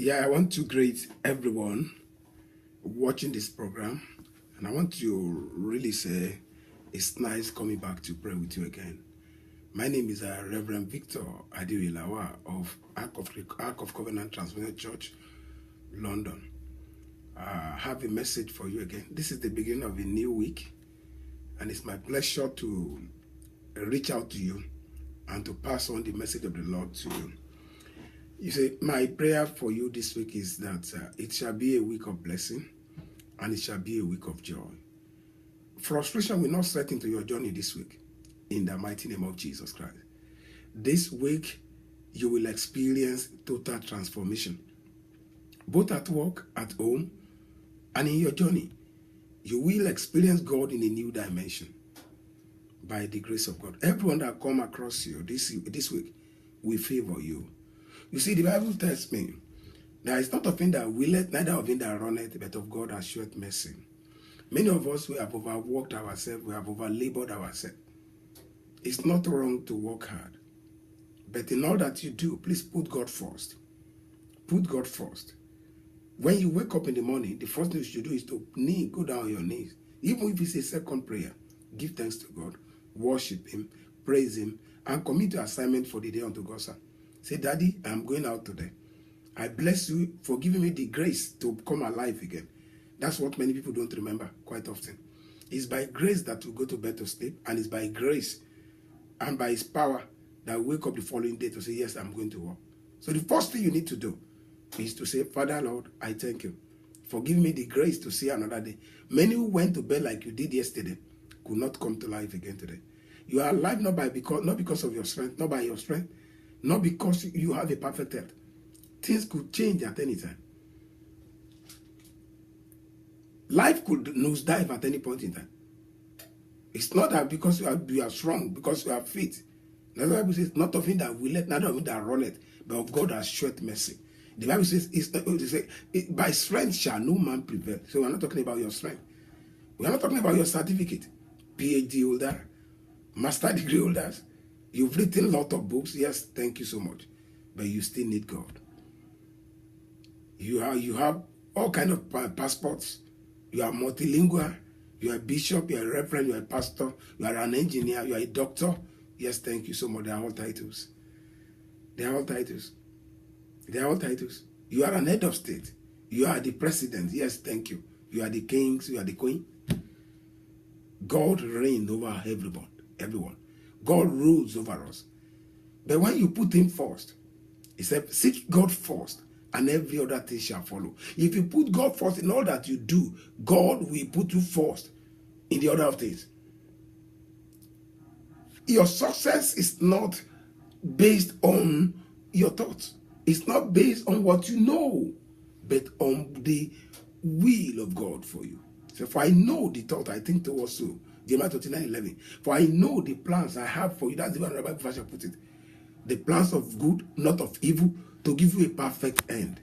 Yeah, I want to greet everyone watching this program, and I want to really say it's nice coming back to pray with you again. My name is Reverend Victor Adirilawa of Ark of Covenant Transformation Church, London. I have a message for you again. This is the beginning of a new week, and it's my pleasure to reach out to you and to pass on the message of the Lord to you. You see, my prayer for you this week is that it shall be a week of blessing and it shall be a week of joy. Frustration will not set into your journey this week in the mighty name of Jesus Christ. This week, you will experience total transformation, both at work, at home, and in your journey. You will experience God in a new dimension by the grace of God. Everyone that come across you this week will favor you. You see, the Bible tells me, there is not of him that willeth, neither of him that runneth, but of God that showeth mercy. Many of us, we have overworked ourselves, we have overlabored ourselves. It's not wrong to work hard. But in all that you do, please put God first. Put God first. When you wake up in the morning, the first thing you should do is to go down on your knees. Even if it's a second prayer, give thanks to God, worship him, praise him, and commit your assignment for the day unto God. Say, Daddy, I'm going out today. I bless you for giving me the grace to come alive again. That's what many people don't remember quite often. It's by grace that we go to bed to sleep, and it's by grace and by his power that we wake up the following day to say, yes, I'm going to work. So the first thing you need to do is to say, Father, Lord, I thank you for giving me the grace to see another day. Many who went to bed like you did yesterday could not come to life again today. You are alive not because of your strength, not by your strength, not because you have a perfect health. Things could change at any time. Life could nosedive at any point in time. It's not that because you are strong, because you are fit. The Bible says, not of him that willeth, neither of him that runneth, but of God that showeth mercy. The Bible says, by strength shall no man prevail. So we're not talking about your strength. We're not talking about your certificate. PhD holder, master degree holders. You've written a lot of books. Yes, thank you so much. But you still need God. You have all kind of passports. You are multilingual. You are a bishop. You are a reverend. You are a pastor. You are an engineer. You are a doctor. Yes, thank you so much. They are all titles. They are all titles. They are all titles. You are an head of state. You are the president. Yes, thank you. You are the kings. You are the queen. God reigns over everyone. God rules over us. But when you put him first, he said, seek God first, and every other thing shall follow. If you put God first in all that you do, God will put you first in the order of things. Your success is not based on your thoughts. It's not based on what you know, but on the will of God for you. So for I know the thought I think towards you. Jeremiah 29:11. For I know the plans I have for you. That's the way the Bible version put it. The plans of good, not of evil, to give you a perfect end.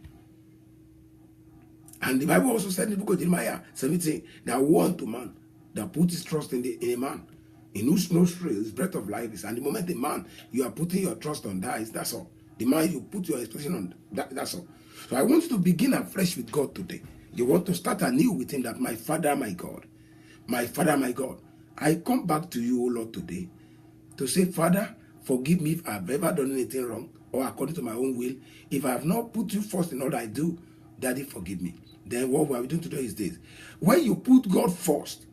And the Bible also said in the book of Jeremiah 17, that woe unto man that put his trust in a man, in whose nostrils breath of life is. And the moment the man you are putting your trust on dies, that's all. The man you put your expression on, that's all. So I want you to begin afresh with God today. You want to start anew with him, that my Father, my God, my Father, my God, I come back to you, O Lord, today to say, Father, forgive me if I've ever done anything wrong or according to my own will. If I have not put you first in all I do, Daddy, forgive me. Then what we are doing today is this. When you put God first,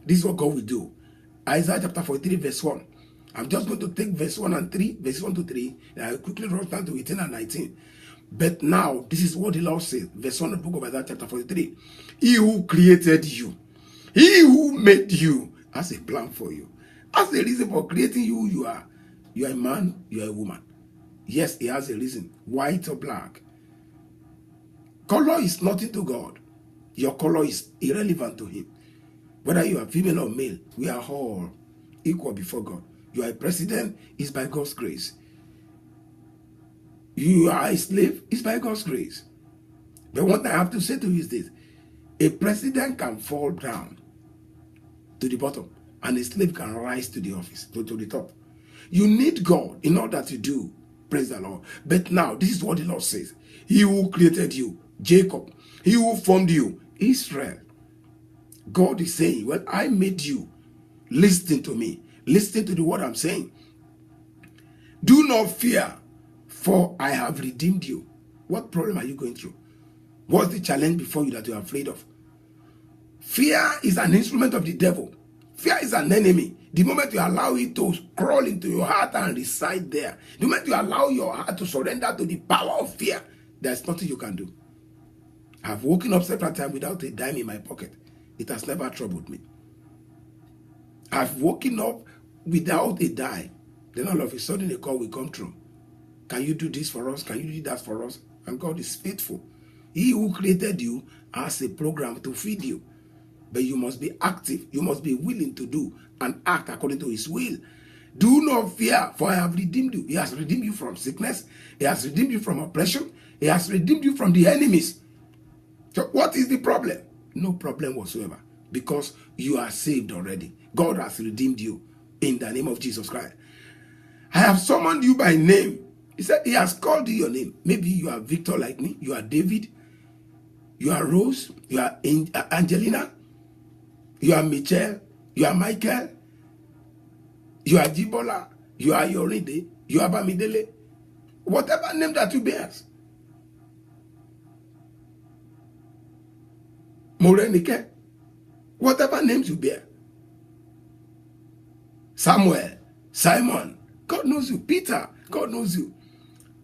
this is what God will do. Isaiah chapter 43, verse 1. I'm just going to take verse 1 and 3, verse 1 to 3, and I'll quickly run down to 18 and 19. But now, this is what the Lord says, verse 1 of the book of Isaiah chapter 43. He who created you, he who made you, has a plan for you. Has a reason for creating you. You are a man, you are a woman. Yes, he has a reason, white or black. Color is nothing to God. Your color is irrelevant to him. Whether you are female or male, we are all equal before God. You are a president, it's by God's grace. You are a slave, it's by God's grace. But what I have to say to you is this. A president can fall down to the bottom, and a slave can rise to the office, to the top. You need God in all that you do. Praise the Lord. But now, this is what the Lord says. He who created you, Jacob. He who formed you, Israel. God is saying, well, I made you. Listen to me. Listen to the word I'm saying. Do not fear, for I have redeemed you. What problem are you going through? What's the challenge before you that you're afraid of? Fear is an instrument of the devil. Fear is an enemy. The moment you allow it to crawl into your heart and reside there, the moment you allow your heart to surrender to the power of fear, there's nothing you can do. I've woken up several times without a dime in my pocket. It has never troubled me. I've woken up without a dime. Then all of a sudden a call will come through. Can you do this for us? Can you do that for us? And God is faithful. He who created you has a program to feed you. But you must be active. You must be willing to do and act according to his will. Do not fear, for I have redeemed you. He has redeemed you from sickness. He has redeemed you from oppression. He has redeemed you from the enemies. So what is the problem? No problem whatsoever. Because you are saved already. God has redeemed you in the name of Jesus Christ. I have summoned you by name. He said he has called you your name. Maybe you are Victor like me. You are David. You are Rose. You are Angelina. You are Michelle. You are Michael. You are Jibola. You are Yoride. You are Bamidele. Whatever name that you bear. Morenike. Whatever names you bear. Samuel. Simon. God knows you. Peter. God knows you.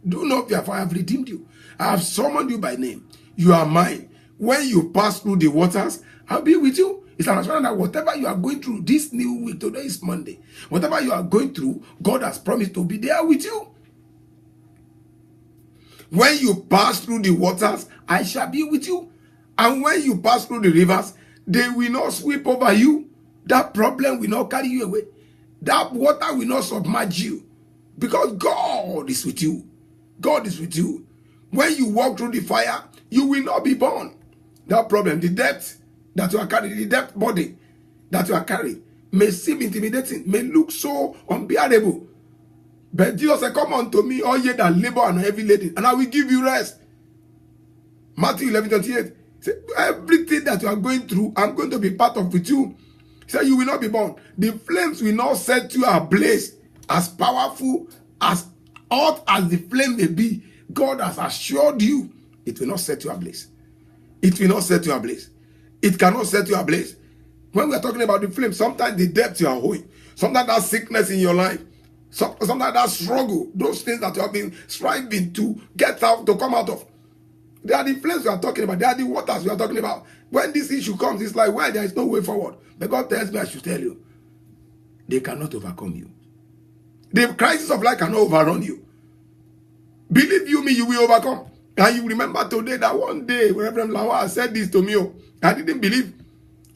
Do not fear, for I have redeemed you. I have summoned you by name. You are mine. When you pass through the waters, I'll be with you. It's an assurance that whatever you are going through this new week, today is Monday, whatever you are going through, God has promised to be there with you. When you pass through the waters, I shall be with you. And when you pass through the rivers, they will not sweep over you. That problem will not carry you away. That water will not submerge you. Because God is with you. God is with you. When you walk through the fire, you will not be burned. That problem, the depth that you are carrying, the depth body that you are carrying, may seem intimidating, may look so unbearable. But Jesus said, come unto me, all ye that labor and are heavy laden, and I will give you rest. Matthew 11:28. Say, everything that you are going through, I'm going to be part of with you. He said, you will not be burned. The flames will not set you ablaze. As powerful, as hot as the flame may be, God has assured you, it will not set you ablaze. It will not set you ablaze. It cannot set you ablaze. When we are talking about the flame, sometimes the depth you are holding, sometimes that sickness in your life, sometimes that struggle, those things that you have been striving to get out, to come out of. They are the flames we are talking about. They are the waters we are talking about. When this issue comes, it's like, well, there is no way forward. But God tells me I should tell you, they cannot overcome you. The crisis of life cannot overrun you. Believe you me, you will overcome. And you remember today that one day, Reverend Lawa said this to me. I didn't believe.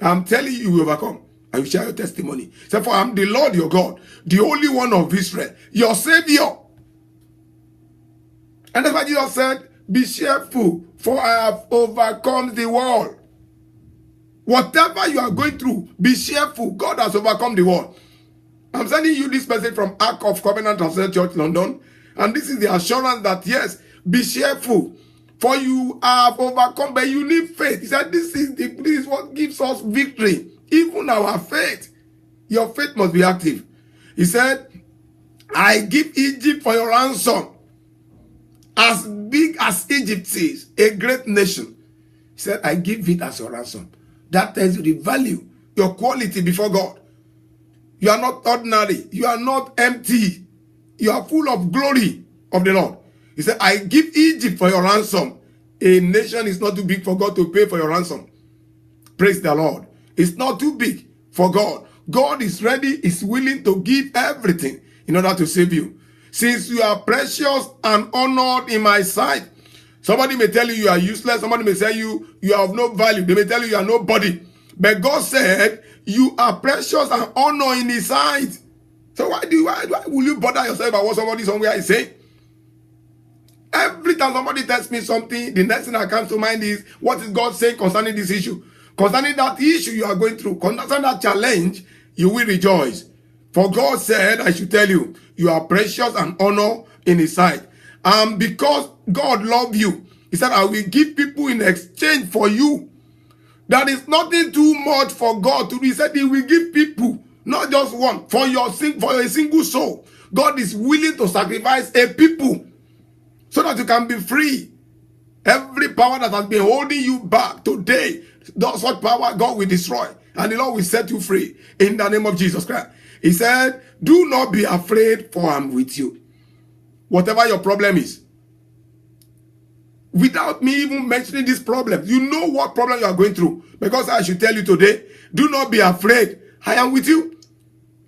I'm telling you, you will overcome. And you share your testimony. Say, for I am the Lord your God, the only one of Israel, your Savior. And that's why Jesus said, be cheerful, for I have overcome the world. Whatever you are going through, be cheerful. God has overcome the world. I'm sending you this message from Ark of Covenant Transcendent Church, London. And this is the assurance that, yes, be cheerful, for you have overcome, but you need faith. He said, this is what gives us victory. Even our faith. Your faith must be active. He said, I give Egypt for your ransom. As big as Egypt is, a great nation. He said, I give it as your ransom. That tells you the value, your quality before God. You are not ordinary. You are not empty. You are full of glory of the Lord. He said, I give Egypt for your ransom. A nation is not too big for God to pay for your ransom. Praise the Lord. It's not too big for God. God is ready, is willing to give everything in order to save you. Since you are precious and honored in my sight. Somebody may tell you you are useless. Somebody may say you have no value. They may tell you you are nobody. But God said you are precious and honored in his sight. So why will you bother yourself about what somebody somewhere is saying? Every time somebody tells me something, the next thing that comes to mind is, what is God saying concerning this issue? Concerning that issue you are going through, concerning that challenge, you will rejoice. For God said, I should tell you, you are precious and honored in his sight. And because God loves you, he said, I will give people in exchange for you. That is nothing too much for God to do. He said he will give people, not just one, for a single soul. God is willing to sacrifice a people so that you can be free. Every power that has been holding you back today, that's what power God will destroy. And the Lord will set you free in the name of Jesus Christ. He said, do not be afraid, for I'm with you. Whatever your problem is. Without me even mentioning this problem, you know what problem you are going through. Because I should tell you today, do not be afraid. I am with you.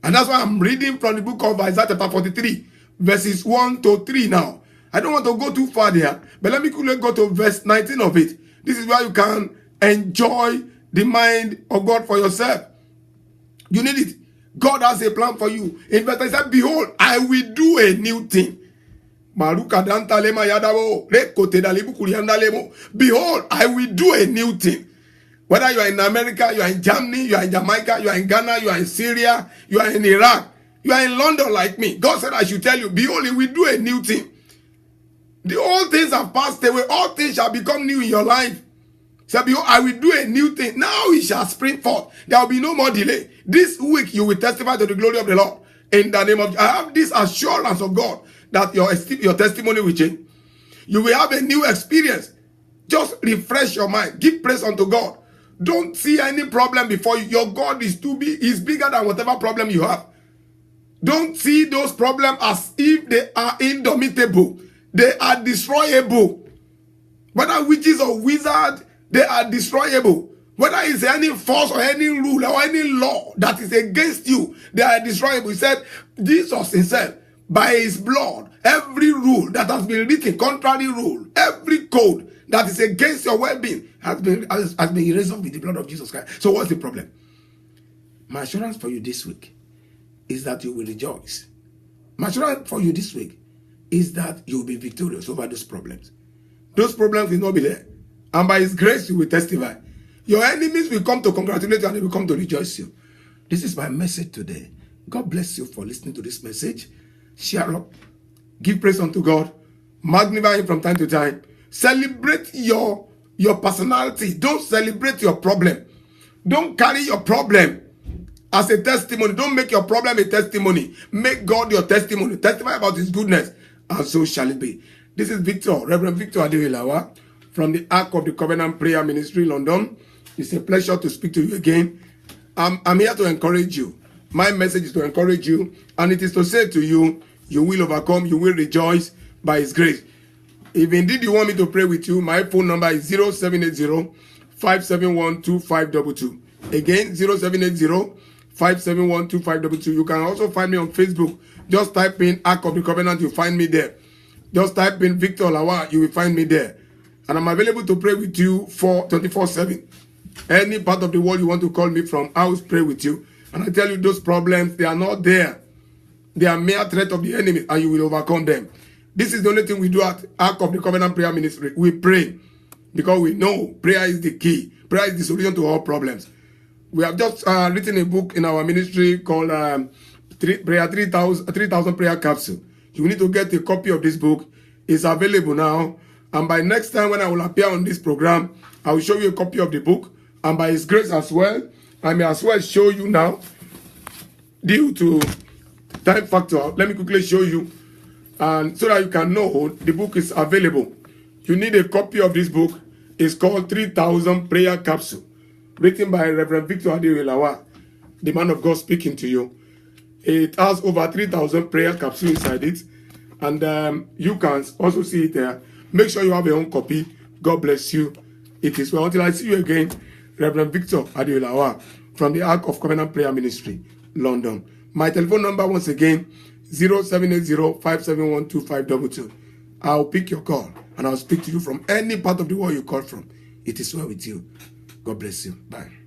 And that's why I'm reading from the book of Isaiah chapter 43, verses 1 to 3 now. I don't want to go too far there, but let me quickly go to verse 19 of it. This is where you can enjoy the mind of God for yourself. You need it. God has a plan for you. In verse 9, he said, behold, I will do a new thing. Behold, I will do a new thing. Whether you are in America, you are in Germany, you are in Jamaica, you are in Ghana, you are in Syria, you are in Iraq, you are in London like me. God said I should tell you, behold, he will do a new thing. The old things have passed away. All things shall become new in your life. So behold, I will do a new thing. Now it shall spring forth. There will be no more delay. This week you will testify to the glory of the Lord. In the name of, I have this assurance of God that your testimony will change. You will have a new experience. Just refresh your mind. Give praise unto God. Don't see any problem before you. Your God is too big. He's bigger than whatever problem you have. Don't see those problems as if they are indomitable. They are destroyable. Whether witches or wizards, they are destroyable. Whether it's any force or any rule or any law that is against you, they are destroyable. He said, Jesus himself, by his blood, every rule that has been written, contrary rule, every code that is against your well-being has been erased with the blood of Jesus Christ. So what's the problem? My assurance for you this week is that you will rejoice. My assurance for you this week is that you will be victorious over those problems. Those problems will not be there. And by his grace, you will testify. Your enemies will come to congratulate you and they will come to rejoice you. This is my message today. God bless you for listening to this message. Share up. Give praise unto God. Magnify him from time to time. Celebrate your personality. Don't celebrate your problem. Don't carry your problem as a testimony. Don't make your problem a testimony. Make God your testimony. Testify about his goodness. And so shall it be. This is Victor, Reverend Victor Adewelawa, from the Ark of the Covenant Prayer Ministry, London. It's a pleasure to speak to you again. I'm here to encourage you. My message is to encourage you, and it is to say to you, you will overcome, you will rejoice by his grace. If indeed you want me to pray with you, my phone number is 0780-571-2522. Again, 0780-571-2522. You can also find me on Facebook. Just type in Ark of the Covenant, you'll find me there. Just type in Victor Lawa, you will find me there. And I'm available to pray with you for 24/7. Any part of the world you want to call me from, I will pray with you. And I tell you, those problems, they are not there. They are mere threat of the enemy, and you will overcome them. This is the only thing we do at Ark of the Covenant Prayer Ministry. We pray because we know prayer is the key. Prayer is the solution to all problems. We have just written a book in our ministry called 3,000 Prayer Capsule. You need to get a copy of this book. It's available now. And by next time when I will appear on this program, I will show you a copy of the book. And by his grace as well, I may as well show you now, due to time factor. Let me quickly show you, and so that you can know the book is available. You need a copy of this book. It's called 3,000 Prayer Capsule, written by Reverend Victor Adewelawa, the man of God speaking to you. It has over 3,000 prayer capsules inside it, and you can also see it there. Make sure you have your own copy. God bless you. It is well. Until I see you again, Reverend Victor Adewelawa from the Ark of Covenant Prayer Ministry, London. My telephone number once again, 0780-571-2522. I'll pick your call and I'll speak to you from any part of the world you call from. It is well with you. God bless you. Bye.